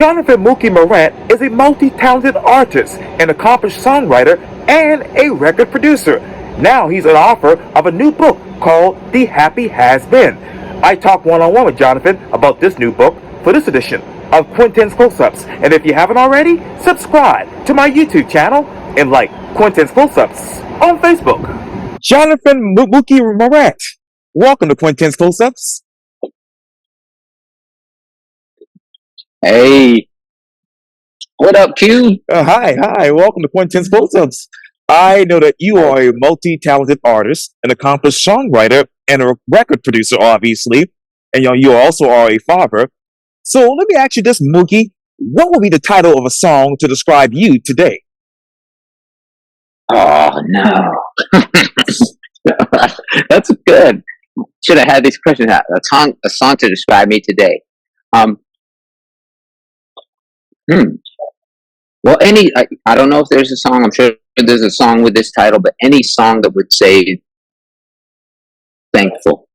Jonathan Mookie Morant is a multi-talented artist, an accomplished songwriter, and a record producer. Now he's an author of a new book called The Happy Has Been. I talked one-on-one with Jonathan about this new book for this edition of Quintin's Close-Ups. And if you haven't already, subscribe to my YouTube channel and like Quintin's Close-Ups on Facebook. Jonathan Mookie Morant, welcome to Quintin's Close-Ups. Hey, what up, Q? Hi. Welcome to Quintin's Close-Ups. I know that you are a multi-talented artist, an accomplished songwriter, and a record producer, obviously. And you also are a father. So let me ask you this, Mookie. What would be the title of a song to describe you today? Oh, no. That's good. Should have had these questions. A song to describe me today. Well, I don't know if there's a song. I'm sure there's a song with this title, but any song that would say thankful.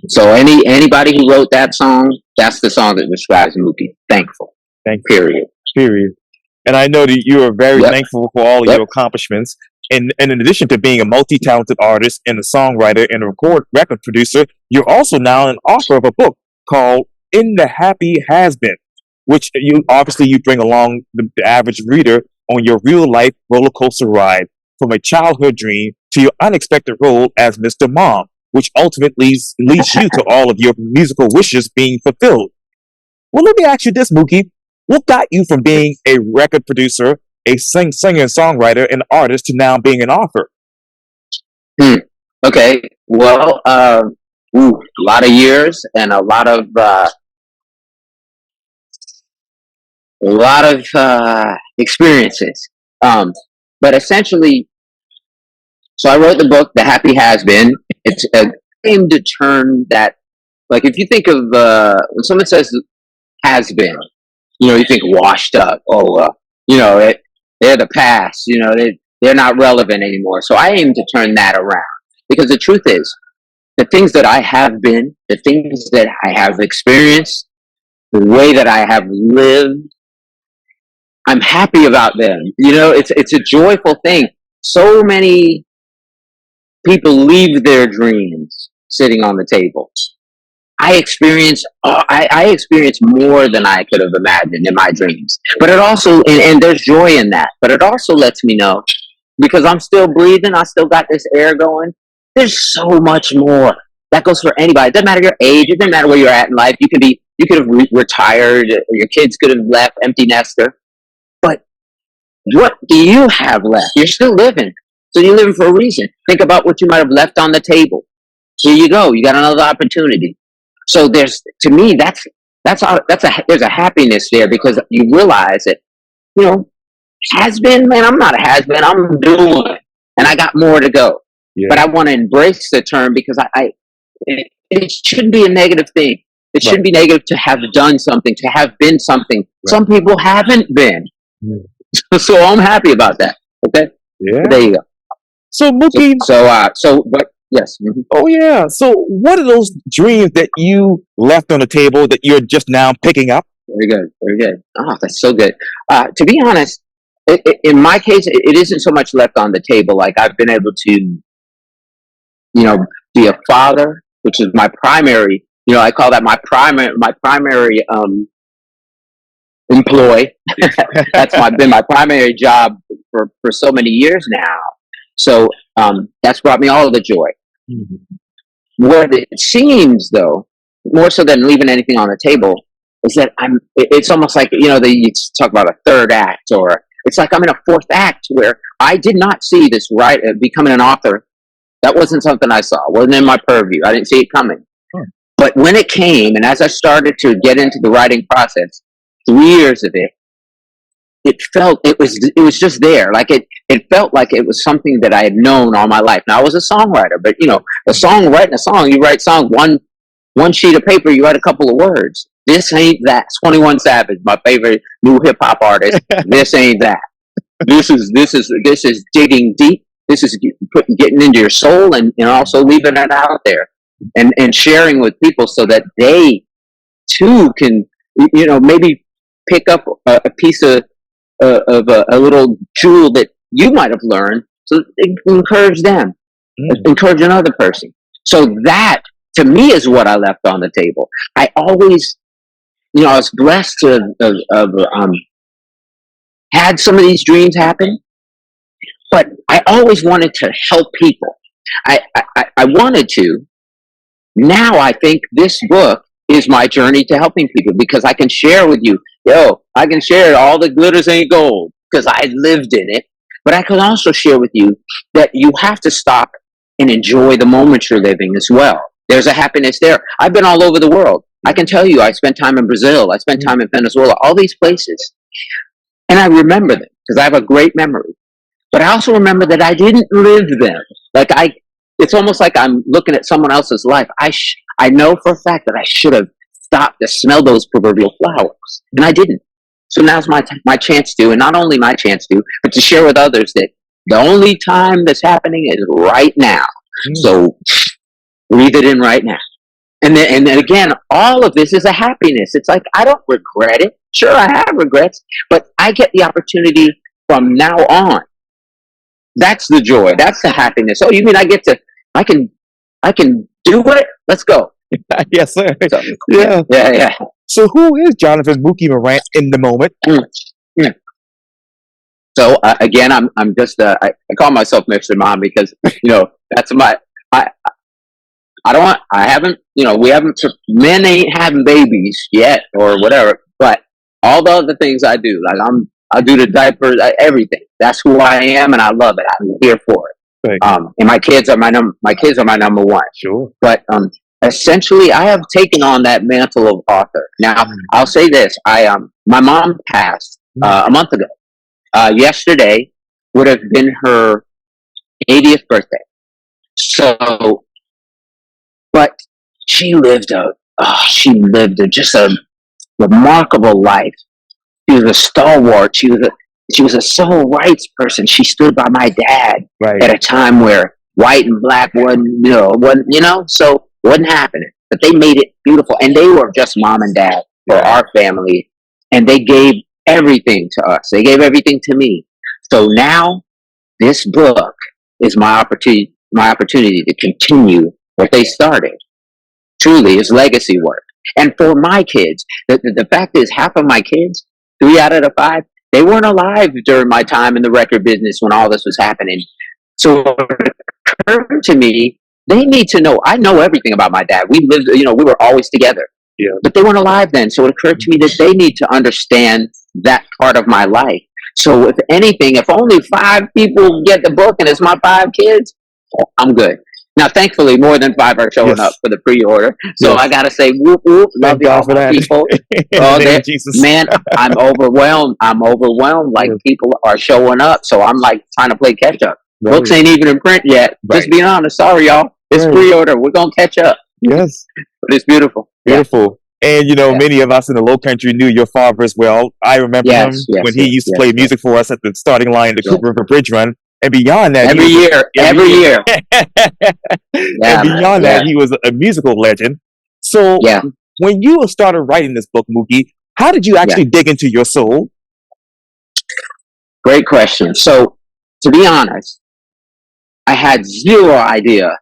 So anybody who wrote that song, that's the song that describes Mookie. Thankful. Period. And I know that you are very thankful for all of your accomplishments. And in addition to being a multi-talented artist and a songwriter and a record producer, you're also now an author of a book called In the Happy Has Been, which you bring along the average reader on your real-life roller coaster ride from a childhood dream to your unexpected role as Mr. Mom, which ultimately leads you to all of your musical wishes being fulfilled. Well, let me ask you this, Mookie. What got you from being a record producer, a singer and songwriter and artist to now being an author? Okay. Well, a lot of years and a lot of experiences. But essentially, so I wrote the book, The Happy Has Been. It's a aim to turn that, like if you think of, when someone says has been, you think washed up. They're the past, they're not relevant anymore. So I aim to turn that around, because the truth is, the things that I have been, the things that I have experienced, the way that I have lived, I'm happy about them. It's a joyful thing. So many people leave their dreams sitting on the table. I experienced more than I could have imagined in my dreams. But it also, and there's joy in that, but it also lets me know, because I'm still breathing, I still got this air going, there's so much more. That goes for anybody. It doesn't matter your age, it doesn't matter where you're at in life. You could have retired, or your kids could have left, empty nester. But what do you have left? You're still living. So you're living for a reason. Think about what you might have left on the table. Here you go. You got another opportunity. So there's a happiness there, because you realize that, has been, man, I'm not a has been, I'm doing, and I got more to go. Yeah. But I want to embrace the term, because it shouldn't be a negative thing. It shouldn't be negative to have done something, to have been something. Right. Some people haven't been. Yeah. So I'm happy about that. Okay? Yeah. But there you go. So Mookie. But yes. Mm-hmm. Oh yeah. So what are those dreams that you left on the table that you're just now picking up? Very good. Oh, that's so good. To be honest, in my case, it isn't so much left on the table. Like, I've been able to, be a father, which is my primary. I call that my primary employ. That's been my primary job for so many years now. So that's brought me all of the joy. Mm-hmm. What it seems, though, more so than leaving anything on the table, is that it's almost like, you talk about a third act, or it's like I'm in a fourth act, where I did not see this becoming an author. That wasn't something I saw. It wasn't in my purview. I didn't see it coming. But when it came, and as I started to get into the writing process, 3 years of it, it was just there. Like it felt like it was something that I had known all my life. Now, I was a songwriter, but writing a song, you write song, one sheet of paper, you write a couple of words. This ain't that. 21 Savage, my favorite new hip hop artist. This ain't that. This is digging deep. This is getting into your soul, and also leaving it out there and sharing with people, so that they too can, maybe pick up a piece of a little jewel that you might have learned, so encourage them, encourage another person. So that to me is what I left on the table. I always, I was blessed to have had some of these dreams happen, but I always wanted to help people. I wanted to. Now I think this book is my journey to helping people, because I can share with you, I can share all the glitters ain't gold because I lived in it. But I can also share with you that you have to stop and enjoy the moment you're living as well. There's a happiness there. I've been all over the world. I can tell you, I spent time in Brazil. I spent time in Venezuela, all these places. And I remember them because I have a great memory. But I also remember that I didn't live them. It's almost like I'm looking at someone else's life. I know for a fact that I should have stopped to smell those proverbial flowers, and I didn't. So now's my chance to, and not only my chance to, but to share with others that the only time that's happening is right now. So breathe it in right now. And then again, all of this is a happiness. It's like, I don't regret it. Sure, I have regrets, but I get the opportunity from now on. That's the joy. That's the happiness. Oh, you mean I can do it? Let's go. Yes, sir. So, yeah. So who is Jonathan Mookie Morant in the moment? So again, I'm just I call myself Mr. Mom because that's I haven't, we haven't, men ain't having babies yet or whatever, but all the other things I do, like I do the diapers, everything. That's who I am, and I love it. I'm here for it. And my kids are my number one. Sure. But essentially, I have taken on that mantle of author. Now, I'll say this: my mom passed a month ago. Yesterday would have been her 80th birthday. So, but she lived just a remarkable life. She was a stalwart. She was a civil rights person. She stood by my dad at a time where white and black wasn't happening. But they made it beautiful, and they were just mom and dad for our family, and they gave everything to us. They gave everything to me. So now, this book is my opportunity to continue what they started. Truly, it's legacy work. And for my kids, the fact is, half of my kids, 3 out of the 5, they weren't alive during my time in the record business when all this was happening. So it occurred to me, they need to know. I know everything about my dad. We lived, we were always together. Yeah. But they weren't alive then. So it occurred to me that they need to understand that part of my life. So if anything, if only 5 people get the book and it's my 5 kids, I'm good. Now, thankfully, more than 5 are showing up for the pre-order. So I got to say, whoop, whoop, love y'all for people. Man, I'm overwhelmed. Like, people are showing up. So I'm like trying to play catch up. Books ain't even in print yet. Just being honest. Sorry, y'all. It's pre-order. We're going to catch up. Yes. But it's beautiful. Beautiful. And, many of us in the Low Country knew your father as well. I remember him when he used to play music for us at the starting line of the Cooper River Bridge Run. And beyond that, every year. And beyond that, he was a musical legend. So when you started writing this book, Mookie, how did you actually dig into your soul? Great question. So, to be honest, I had zero idea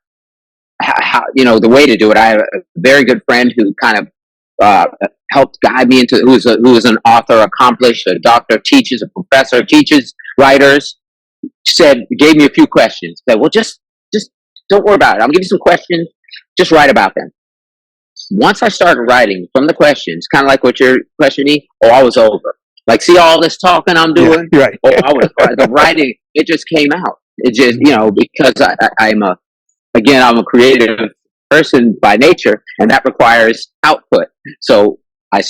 how the way to do it. I have a very good friend who kind of helped guide me into who is an author, accomplished, a doctor, teaches, a professor, teaches writers. Gave me a few questions. Said, well, just don't worry about it. I'll give you some questions. Just write about them. Once I started writing from the questions, kind of like what you're questioning, I was over. Like, see all this talking I'm doing? Yeah, right. The writing, it just came out. It just, because I'm a creative person by nature, and that requires output. So I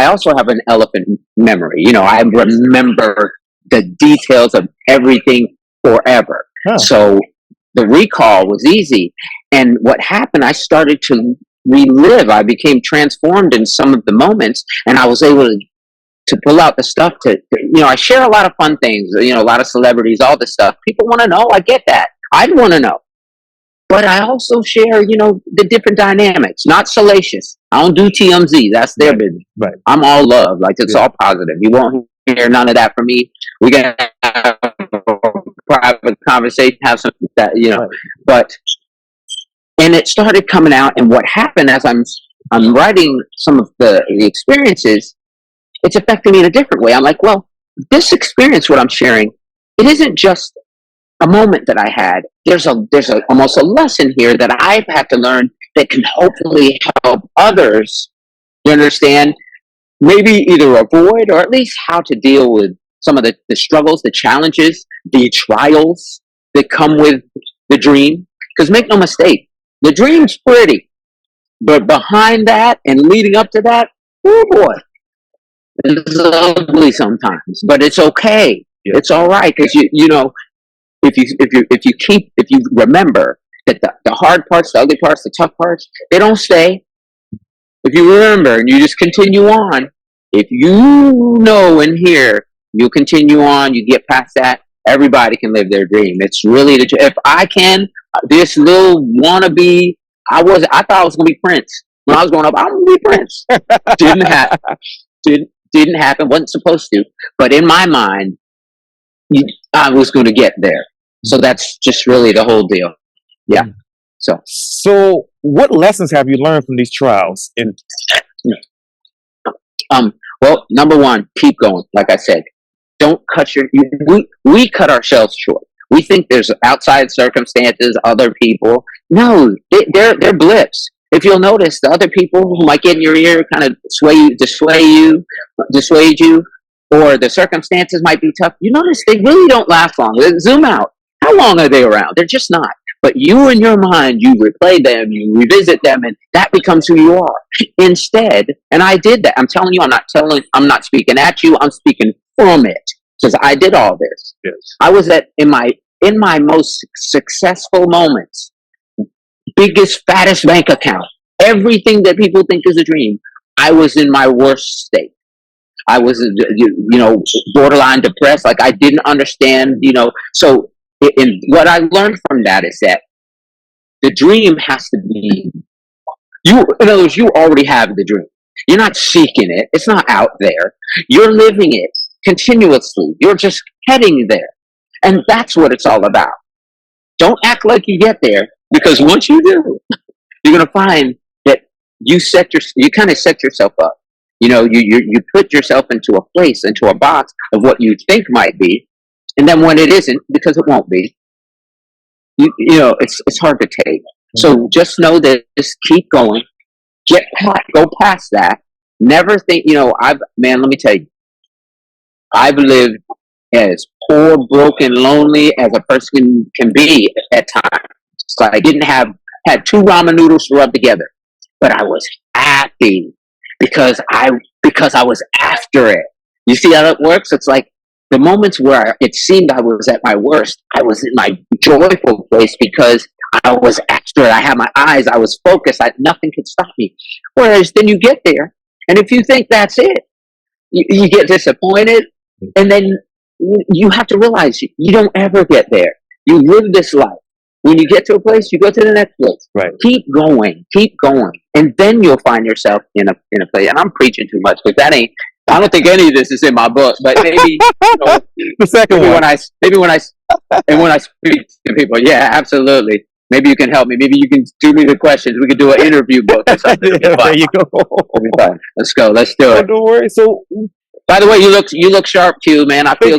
also have an elephant memory. I remember the details of everything forever. Huh. So the recall was easy. And what happened, I started to relive. I became transformed in some of the moments, and I was able to pull out the stuff I share a lot of fun things, a lot of celebrities, all this stuff. People want to know. I get that. I'd want to know. but I also share, the different dynamics. Not salacious. I don't do TMZ. That's their business. Right. I'm all love. Like, it's all positive. You won't hear none of that from me. We can have a private conversation, have some that, Right. but, and it started coming out. And what happened as I'm writing some of the experiences, it's affecting me in a different way. I'm like, well, this experience, what I'm sharing, it isn't just a moment that I had. There's almost a lesson here that I've had to learn that can hopefully help others. You understand? Maybe either avoid or at least how to deal with some of the struggles, the challenges, the trials that come with the dream. Because make no mistake, the dream's pretty, but behind that and leading up to that, oh boy, it's ugly sometimes. But it's okay. Yeah. It's all right, because if you remember that the hard parts, the ugly parts, the tough parts, they don't stay. If you remember and you just continue on, if you know and hear, you continue on, you get past that, everybody can live their dream. It's really, if I can, this little wannabe, I thought I was going to be Prince. When I was growing up, I'm going to be Prince. Didn't happen. Didn't happen. Wasn't supposed to. But in my mind, I was going to get there. So that's just really the whole deal. Yeah. So what lessons have you learned from these trials? Well, number one, keep going. Like I said, don't cut we cut ourselves short. We think there's outside circumstances, other people. No, they're blips. If you'll notice, the other people who might get in your ear, kind of dissuade you, or the circumstances might be tough. You notice they really don't last long. Zoom out. How long are they around? They're just not. But you in your mind, you replay them, you revisit them, and that becomes who you are. Instead, and I did that. I'm telling you, I'm not speaking at you. I'm speaking from it, because I did all this. Yes. I was in my most successful moments, biggest, fattest bank account, everything that people think is a dream. I was in my worst state. I was, borderline depressed. Like, I didn't understand, so. And what I learned from that is that the dream has to be you. In other words, you already have the dream. You're not seeking it. It's not out there. You're living it continuously. You're just heading there. And that's what it's all about. Don't act like you get there, because once you do, you're going to find that you kind of set yourself up. You put yourself into a place, into a box of what you think might be. And then when it isn't, because it won't be, it's hard to take. So just know that, just keep going, go past that. Never think, let me tell you, I've lived as poor, broken, lonely as a person can be at times. So I had 2 ramen noodles to rub together, but I was happy because I was after it. You see how that works? It's like, the moments where it seemed I was at my worst, I was in my joyful place because I was after it. I had my eyes, I was focused, nothing could stop me. Whereas then you get there, and if you think that's it, you get disappointed, and then you have to realize you don't ever get there. You live this life. When you get to a place, you go to the next place. Right. Keep going, and then you'll find yourself in a place. And I'm preaching too much, because I don't think any of this is in my book, but maybe the second one. When I speak to people, yeah, absolutely. Maybe you can help me. Maybe you can do me the questions. We could do an interview book or something. There you go. Let's go. Let's do it. Don't worry. So, by the way, you look sharp too, man. I feel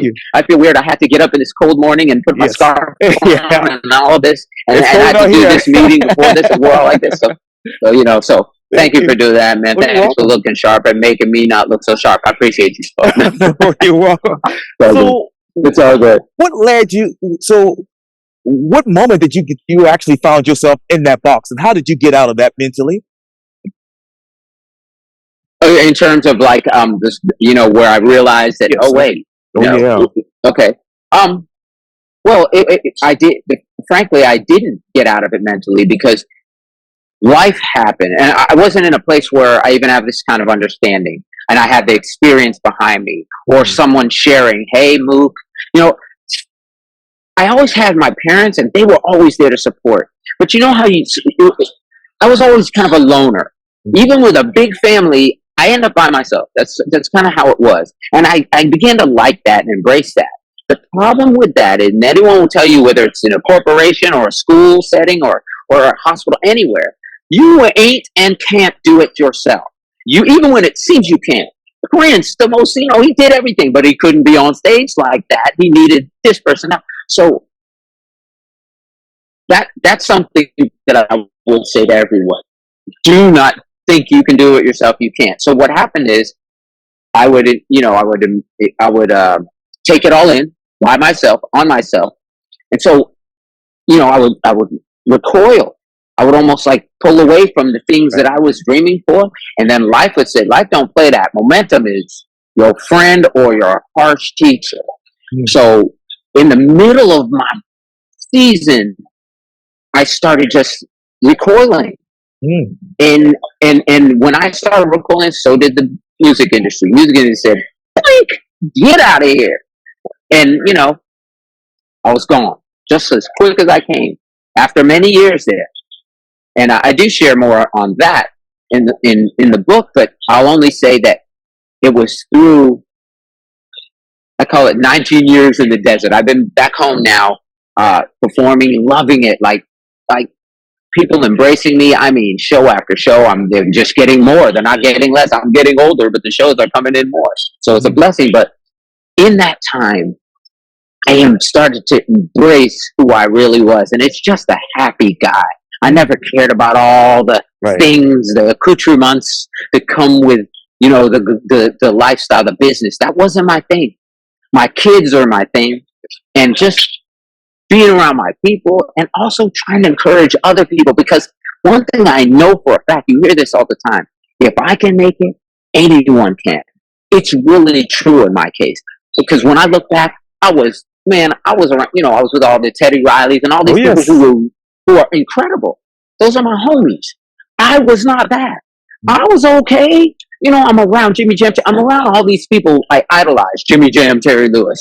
weird. I had to get up in this cold morning and put my scarf on and all this, and I had to do this meeting before this. We're all like this, so. Thank you for doing that, man. Thanks for looking sharp and making me not look so sharp. I appreciate you. You're welcome. So it's all good. What led you? So, what moment did you actually found yourself in that box, and how did you get out of that mentally? In terms of like this, where I realized that. Yes. Oh wait. Yeah. Okay. Well, I did. Frankly, I didn't get out of it mentally because life happened, and I wasn't in a place where I even have this kind of understanding, and I had the experience behind me, or someone sharing, "Hey, Mook, I always had my parents, and they were always there to support. But you know how I was always kind of a loner. Even with a big family, I end up by myself. That's kind of how it was. And I began to like that and embrace that. The problem with that is, and anyone will tell you, whether it's in a corporation or a school setting or a hospital, anywhere, you ain't and can't do it yourself. You, even when it seems you can't. Prince, the most, he did everything, but he couldn't be on stage like that. He needed this person. So that's something that I would say to everyone. Do not think you can do it yourself. You can't. So what happened is, I would take it all in by myself, on myself, and so I would recoil. I would almost like pull away from the things that I was dreaming for, and then life would say, "Life don't play that. Momentum is your friend or your harsh teacher." So in the middle of my season, I started just recoiling. And when I started recoiling, so did the music industry. Music industry said, "Get out of here." And I was gone just as quick as I came after many years there. And I do share more on that in the book, but I'll only say that it was through, I call it 19 years in the desert. I've been back home now, performing, loving it, like people embracing me. I mean, show after show, they're just getting more. They're not getting less. I'm getting older, but the shows are coming in more. So it's a blessing. But in that time, I am started to embrace who I really was, and it's just a happy guy. I never cared about all the things, the accoutrements that come with the lifestyle, the business. That wasn't my thing. My kids are my thing, and just being around my people, and also trying to encourage other people. Because one thing I know for a fact, you hear this all the time: if I can make it, anyone can. It's really true in my case, because when I look back, I was around. I was with all the Teddy Rileys and all these people who are incredible. Those are my homies. I was not that. I was okay. I'm around Jimmy Jam. I'm around all these people I idolize: Jimmy Jam, Terry Lewis.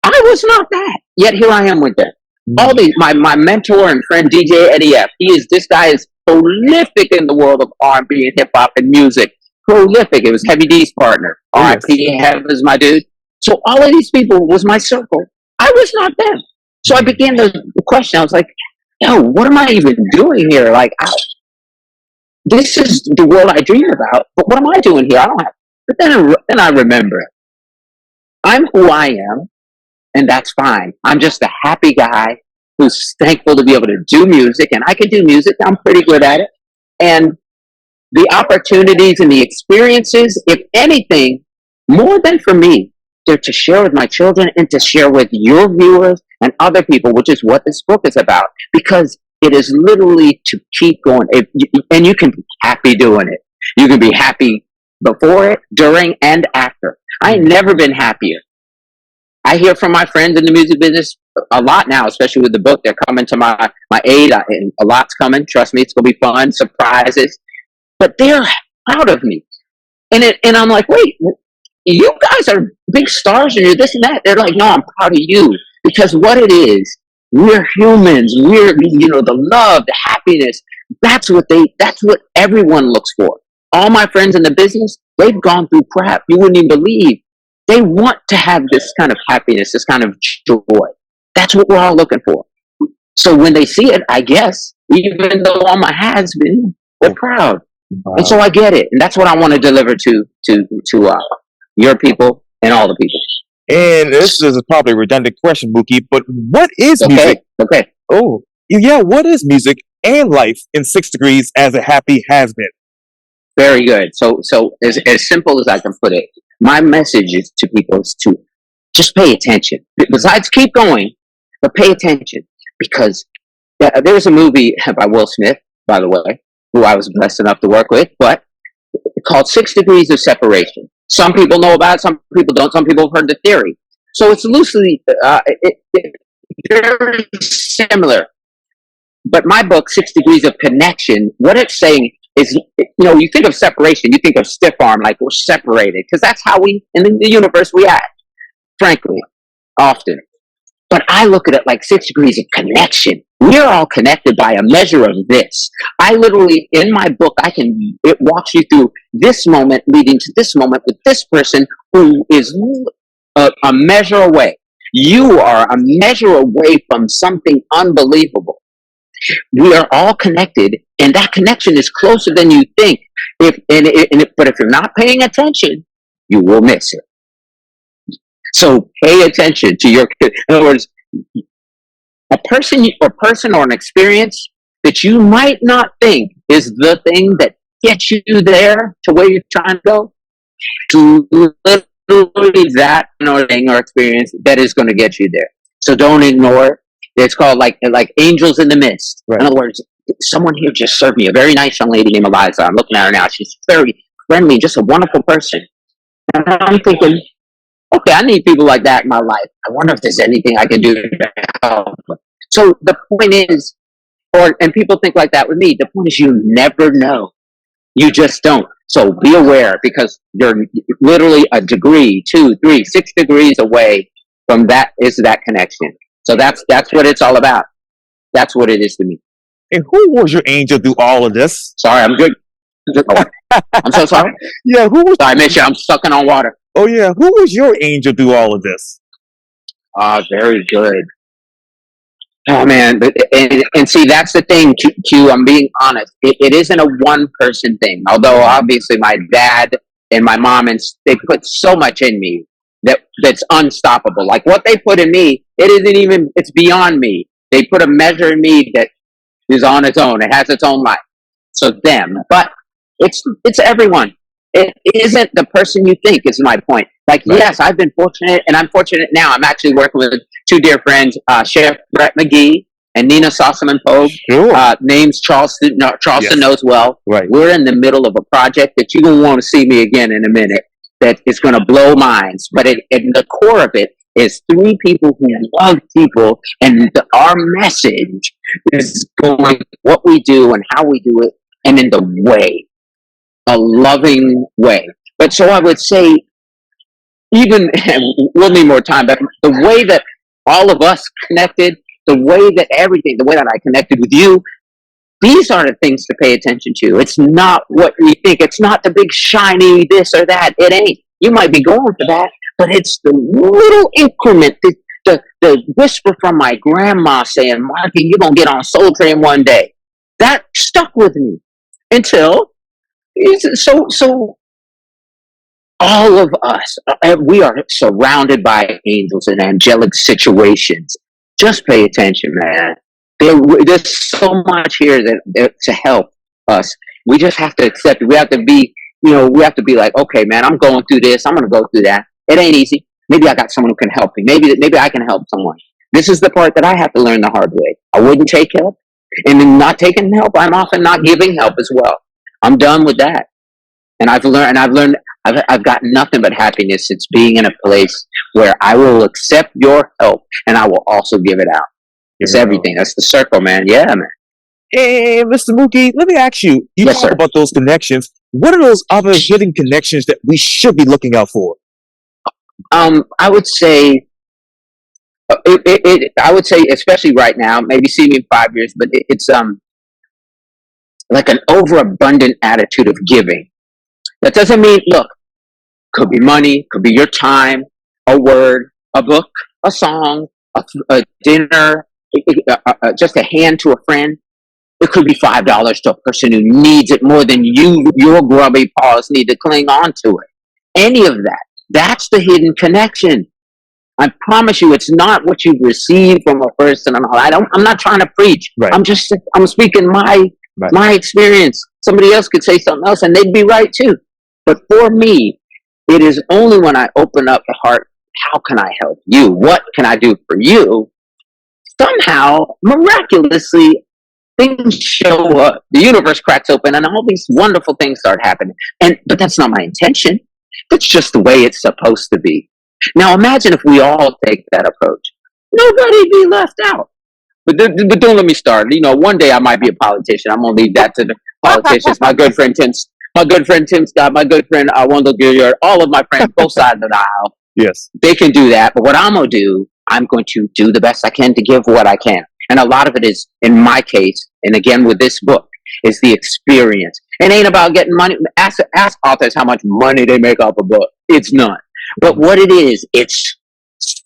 I was not that. Yet here I am with them. All these, my mentor and friend DJ Eddie F. This guy is prolific in the world of R&B and hip hop and music. Prolific. It was Heavy D's partner. R.I.P. Hev is my dude. So all of these people was my circle. I was not them. So I began to question. I was like, yo, what am I even doing here? Like, this is the world I dream about, but what am I doing here? I don't have. But then I remember, I'm who I am, and that's fine. I'm just a happy guy who's thankful to be able to do music, and I can do music. I'm pretty good at it. And the opportunities and the experiences, if anything, more than for me, they're to share with my children and to share with your viewers and other people, which is what this book is about, because it is literally to keep going. And you can be happy doing it. You can be happy before it, during, and after. I ain't never been happier. I hear from my friends in the music business a lot now, especially with the book. They're coming to my aid, and a lot's coming. Trust me, it's going to be fun, surprises. But they're proud of me. And I'm like, wait, you guys are big stars and you're this and that. They're like, no, I'm proud of you. Because what it is, we're humans. We're, the love, the happiness. That's what everyone looks for. All my friends in the business, they've gone through crap you wouldn't even believe. They want to have this kind of happiness, this kind of joy. That's what we're all looking for. So when they see it, I guess, even though all my has been, they're proud. Wow. And so I get it. And that's what I want to deliver to your people and all the people. And this is probably a redundant question, Mookie, but what is music? Okay. Oh, yeah. What is music and life in 6 degrees as a happy has been? Very good. So as simple as I can put it, my message is to people is to just pay attention. Besides keep going, but pay attention. Because there was a movie by Will Smith, by the way, who I was blessed enough to work with, but called 6 Degrees of Separation. Some people know about it, some people don't, some people have heard the theory. So it's loosely very similar. But my book, 6 Degrees of Connection, what it's saying is, you think of separation, you think of stiff arm, like we're separated, because that's how we, in the universe, we act, frankly, often. But I look at it like 6 degrees of connection. We're all connected by a measure of this. I literally, in my book, it walks you through this moment leading to this moment with this person who is a measure away. You are a measure away from something unbelievable. We are all connected, and that connection is closer than you think. But if you're not paying attention, you will miss it. So pay attention to your. In other words, a person or an experience that you might not think is the thing that gets you there to where you're trying to go. To literally that thing or experience that is going to get you there. So don't ignore it. It's called like angels in the mist. Right. In other words, someone here just served me, a very nice young lady named Eliza. I'm looking at her now. She's very friendly, just a wonderful person. And I'm thinking, okay, I need people like that in my life. I wonder if there's anything I can do to help. So the point is, and people think like that with me, the point is you never know. You just don't. So be aware, because you're literally a degree, 2, 3, 6 degrees away from that connection. So that's what it's all about. That's what it is to me. And who was your angel through all of this? Sorry, I'm good. Oh, I'm so sorry. Yeah, who was? Sorry, Mitch, I'm sucking on water. Oh yeah, who was your angel through all of this? Very good. Oh man, and see, that's the thing, Q. I'm being honest. It isn't a one person thing. Although obviously my dad and my mom they put so much in me that's unstoppable. Like what they put in me, it's beyond me. They put a measure in me that is on its own. It has its own life. So them, but it's everyone. It isn't the person you think, is my point. Like, right. Yes, I've been fortunate, and I'm fortunate now. I'm actually working with 2 dear friends, Chef Brett McGee and Nina Sossaman-Pogue. Sure. Names Charleston yes. knows well. Right. We're in the middle of a project that you're going to want to see me again in a minute, that is going to blow minds. But in the core of it is 3 people who love people, and our message is going what we do and how we do it, and in the way. A loving way. But so I would say, even, we'll need more time, but the way that all of us connected, the way that I connected with you, these are the things to pay attention to. It's not what we think. It's not the big shiny this or that. It ain't. You might be going for that, but it's the little increment, the whisper from my grandma saying, Marky, you're going to get on Soul Train one day. That stuck with me until... So all of us, we are surrounded by angels and angelic situations. Just pay attention, man. There's so much here that to help us. We just have to accept it. We have to be, we have to be like, okay, man, I'm going through this. I'm going to go through that. It ain't easy. Maybe I got someone who can help me. Maybe I can help someone. This is the part that I have to learn the hard way. I wouldn't take help. And in not taking help, I'm often not giving help as well. I'm done with that. And I've got nothing but happiness since being in a place where I will accept your help and I will also give it out. It's everything. That's the circle, man. Yeah, man. Hey, Mr. Mookie, let me ask you. You yes, talk sir. about those connections. What are those other hidden connections that we should be looking out for? I would say, especially right now, maybe see me in 5 years, but it's like an overabundant attitude of giving. That doesn't mean, look, could be money, could be your time, a word, a book, a song, a dinner, just a hand to a friend. It could be $5 to a person who needs it more than your grubby paws need to cling on to it. Any of that. That's the hidden connection. I promise you, it's not what you receive from a person. I'm not trying to preach. Right. I'm speaking my experience. Somebody else could say something else and they'd be right too. But for me, it is only when I open up the heart, how can I help you? What can I do for you? Somehow, miraculously, things show up. The universe cracks open and all these wonderful things start happening. But that's not my intention. That's just the way it's supposed to be. Now imagine if we all take that approach. Nobody'd be left out. But don't let me start. One day I might be a politician. I'm gonna leave that to the politicians. My good friend Tim Scott, my good friend Wendell Gilliard, all of my friends, both sides of the aisle. Yes. They can do that. But what I'm gonna do I'm going to do the best I can to give what I can. And a lot of it is, in my case, and again with this book, is the experience. It ain't about getting money. Ask authors how much money they make off a book. It's none. But what it is, it's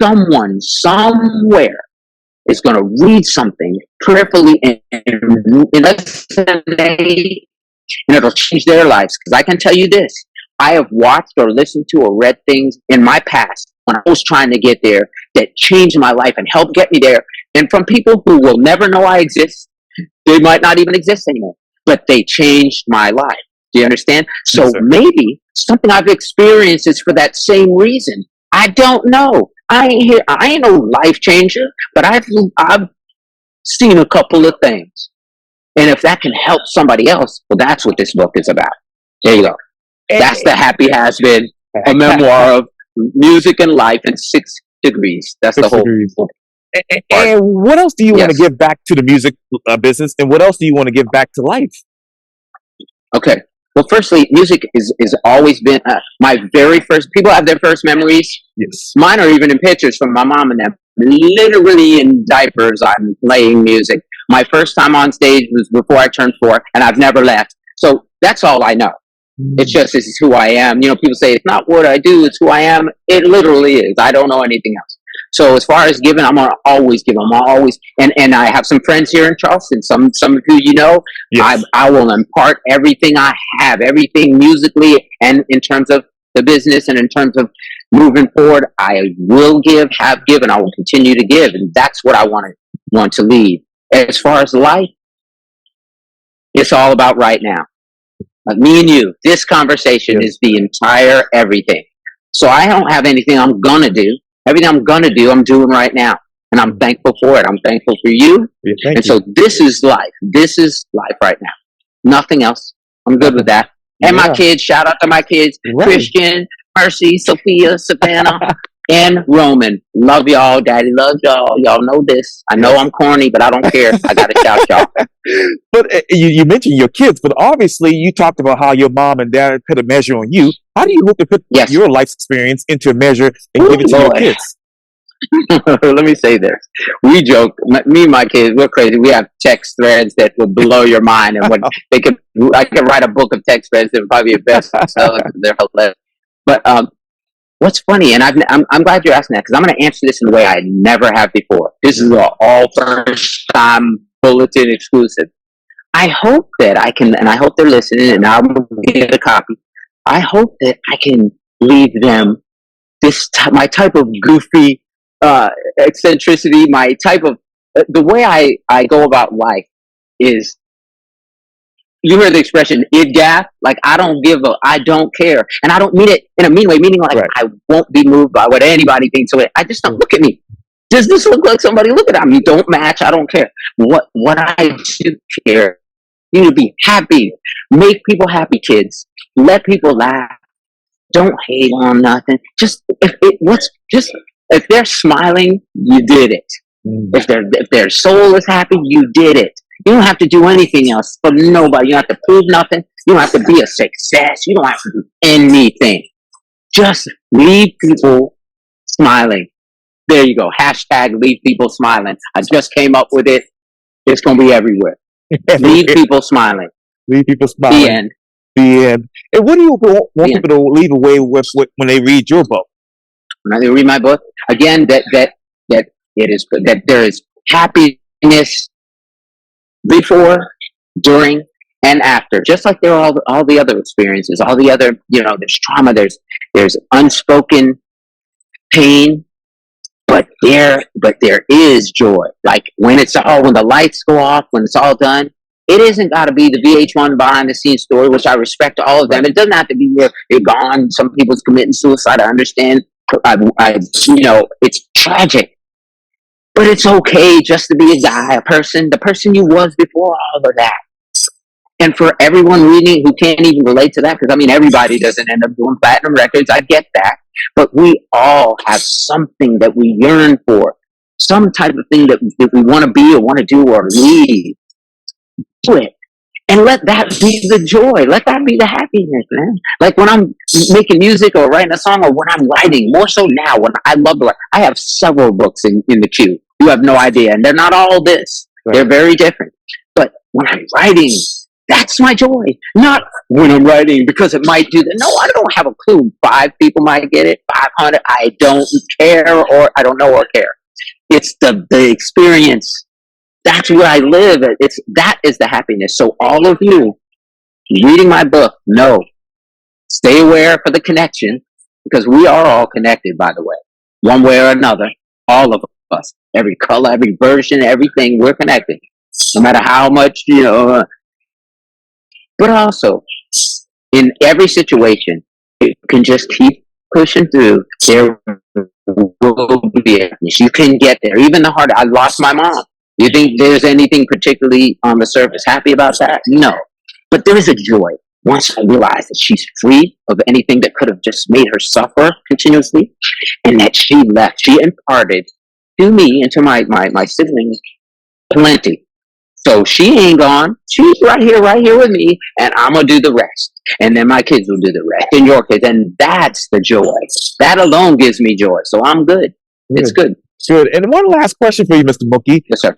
someone somewhere is going to read something prayerfully in less than a day, and it'll change their lives. Because I can tell you this, I have watched or listened to or read things in my past when I was trying to get there that changed my life and helped get me there. And from people who will never know I exist, they might not even exist anymore, but they changed my life. Do you understand? So Yes, maybe something I've experienced is for that same reason. I don't know. I ain't no life changer, but I've seen a couple of things. And if that can help somebody else, well, that's what this book is about. There you go. That's The Happy Has Been, a memoir of music and life in 6 degrees. That's the whole book. And what else do you want to give back to the music business? And what else do you want to give back to life? Okay. Well, firstly, music is always been my very first. People have their first memories. Yes. Mine are even in pictures from my mom and them. Literally in diapers, I'm playing music. My first time on stage was before I turned 4, and I've never left. So that's all I know. It's just, this is who I am. You know, people say it's not what I do, it's who I am. It literally is. I don't know anything else. So as far as giving, I'm gonna always give. I'm always, and I have some friends here in Charleston. Some of who you know. Yes. I will impart everything I have, everything musically, and in terms of the business, and in terms of moving forward, I will give, have given, I will continue to give, and that's what I want to lead. As far as life, it's all about right now. Like me and you, this conversation is the entire everything. So I don't have anything I'm gonna do. Everything I'm gonna do, I'm doing right now, and I'm thankful for it. I'm thankful for you. And so this is life. This is life right now. Nothing else. I'm good with that. And my kids, shout out to my kids, Christian, Mercy, Sophia, Savannah, and Roman. Love y'all. Daddy loves y'all. Y'all know this. I know I'm corny, but I don't care. I gotta shout y'all. But you mentioned your kids, but obviously you talked about how your mom and dad put a measure on you. How do you hope to put your life experience into a measure and give it to your kids? Let me say this. We joke, me and my kids, we're crazy. We have text threads that will blow your mind, and I could write a book of text threads that would probably be a bestseller. They're hilarious. But what's funny, and I'm glad you're asking that, because I'm going to answer this in a way I never have before. This is an all first time bulletin exclusive. I hope that I can, and I hope they're listening, and I'm going to get a copy. I hope that I can leave them my type of goofy eccentricity, my type of the way I go about life is, you heard the expression "idgaff," like I don't care, and I don't mean it in a mean way, meaning like I won't be moved by what anybody thinks. So I just don't look at me. Does this look like somebody? Look at me. Don't match. I don't care. What I do care. You need to be happy. Make people happy, kids. Let people laugh. Don't hate on nothing. Just if they're smiling, you did it. If their soul is happy, you did it. You don't have to do anything else for nobody. You don't have to prove nothing. You don't have to be a success. You don't have to do anything. Just leave people smiling. There you go. Hashtag leave people smiling. I just came up with it. It's going to be everywhere. Leave people smiling. Leave people smiling. The end. The end. And what do you want people to leave away with when they read your book? When they read my book, again, that it is that there is happiness before, during, and after. Just like there are all the other experiences, all the other, there's trauma, there's unspoken pain, but there is joy. Like when the lights go off, when it's all done. It isn't got to be the VH1 behind the scenes story, which I respect all of them. It doesn't have to be where you're gone. Some people's committing suicide. I understand. It's tragic, but it's okay just to be a guy, the person you was before all of that. And for everyone reading who can't even relate to that, because everybody doesn't end up doing platinum records. I get that, but we all have something that we yearn for, some type of thing that we want to be or want to do or lead. Do it. And let that be the joy. Let that be the happiness, man. Like when I'm making music or writing a song, or when I'm writing, more so now, when I love to write. I have several books in the queue. You have no idea. And they're not all this. Right. They're very different. But when I'm writing, that's my joy. Not when I'm writing because it might do that. No, I don't have a clue. 5 people might get it, 500. I don't care, or I don't know or care. It's the experience. That's where I live. That is the happiness. So all of you reading my book, stay aware for the connection, because we are all connected, by the way, one way or another. All of us, every color, every version, everything, we're connected. No matter how much, but also in every situation, you can just keep pushing through. There will be a, you can get there. Even the hard, I lost my mom. You think there's anything particularly on the surface happy about that? No. But there is a joy once I realized that she's free of anything that could have just made her suffer continuously, and that she left. She imparted to me and to my siblings plenty. So she ain't gone. She's right here with me, and I'm going to do the rest. And then my kids will do the rest, and your kids. And that's the joy. That alone gives me joy. So I'm good. It's good. Good. And one last question for you, Mr. Mookie. Yes, sir.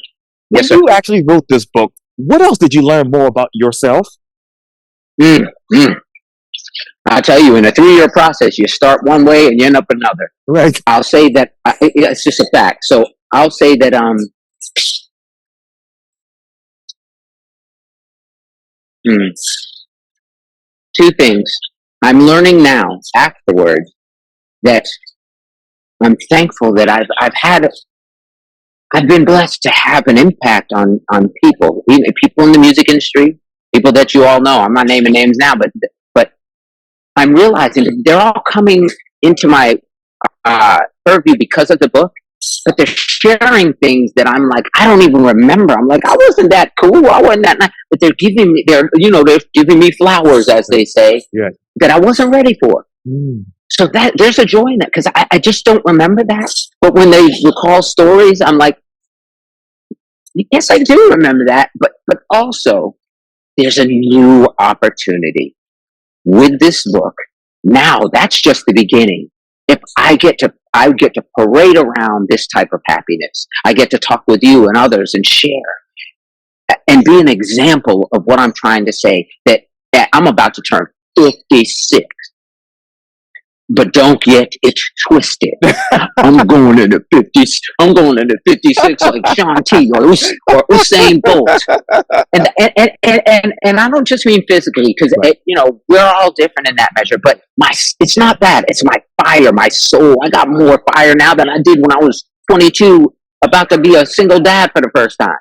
When you actually wrote this book, what else did you learn more about yourself? I tell you, in a 3-year process, you start one way and you end up another. Right. I'll say that it's just a fact. So I'll say that 2 things. I'm learning now, afterwards, that I'm thankful that I've been blessed to have an impact on people, even people in the music industry, people that you all know. I'm not naming names now, but I'm realizing that they're all coming into my purview because of the book, but they're sharing things that I'm like, I don't even remember. I'm like, I wasn't that cool. I wasn't that nice. But they're giving me flowers, as they say, that I wasn't ready for. So that there's a joy in that, because I just don't remember that. But when they recall stories, I'm like, yes, I do remember that. But also, there's a new opportunity with this book. Now that's just the beginning. If I get to parade around this type of happiness. I get to talk with you and others and share and be an example of what I'm trying to say. That I'm about to turn 56. But don't get it twisted. I'm going into 50s. I'm going into 56 like Sean T or Usain Bolt. And I don't just mean physically, because we're all different in that measure. But it's not that. It's my fire, my soul. I got more fire now than I did when I was 22, about to be a single dad for the first time.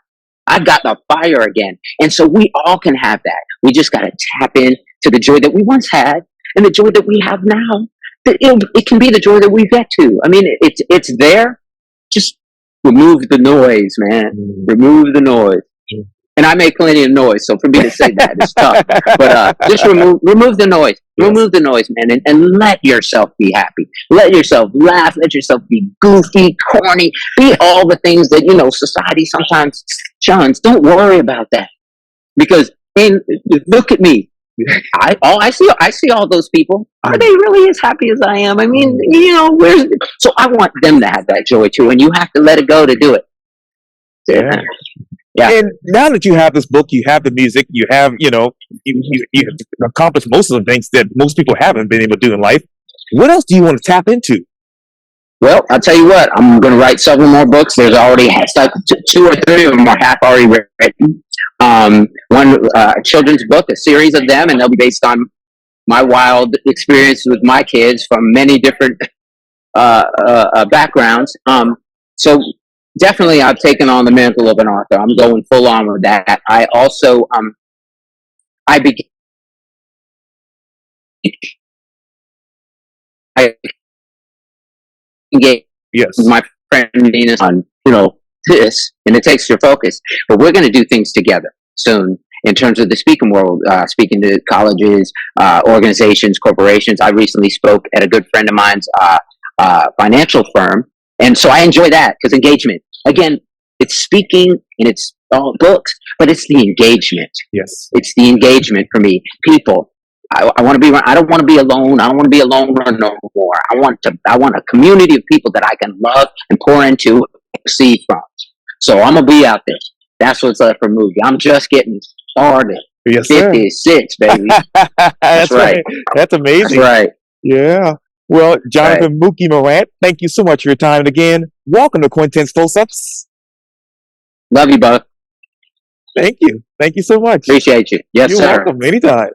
I've got the fire again, and so we all can have that. We just got to tap in to the joy that we once had and the joy that we have now. It can be the joy that we get to. I mean, it's there. Just remove the noise, man. Remove the noise. And I make plenty of noise, so for me to say that is tough. But just remove the noise. Remove the noise, man, and let yourself be happy. Let yourself laugh. Let yourself be goofy, corny. Be all the things that society sometimes shuns. Don't worry about that, because look at me. I see all those people. Are they really as happy as I am? I mean, so I want them to have that joy too, and you have to let it go to do it. Yeah. And now that you have this book, you have the music, you have, you accomplished most of the things that most people haven't been able to do in life. What else do you want to tap into? Well, I'll tell you what, I'm going to write several more books. There's already 2 or 3 of them are half already written. One children's book, a series of them, and they'll be based on my wild experience with my kids from many different backgrounds. So definitely I've taken on the mantle of an author. I'm going full on with that. I also, I engage with my friend Venus on, this, and it takes your focus. But we're going to do things together soon in terms of the speaking world, speaking to colleges, organizations, corporations. I recently spoke at a good friend of mine's financial firm. And so I enjoy that, because engagement, again, it's speaking and it's books, but it's the engagement. Yes. It's the engagement for me. People. I want to be. I don't want to be alone. I don't want to be alone no more. I want a community of people that I can love and pour into and receive from. So I'm gonna be out there. That's what's left for Mookie. I'm just getting started. Yes, sir. 56, baby. That's right. That's amazing. That's right. Yeah. Well, Jonathan Mookie Morant, thank you so much for your time. And again, welcome to Quintin's Close-Ups. Love you, Buck. Thank you. Thank you so much. Appreciate you. Yes, You're sir. welcome. Anytime.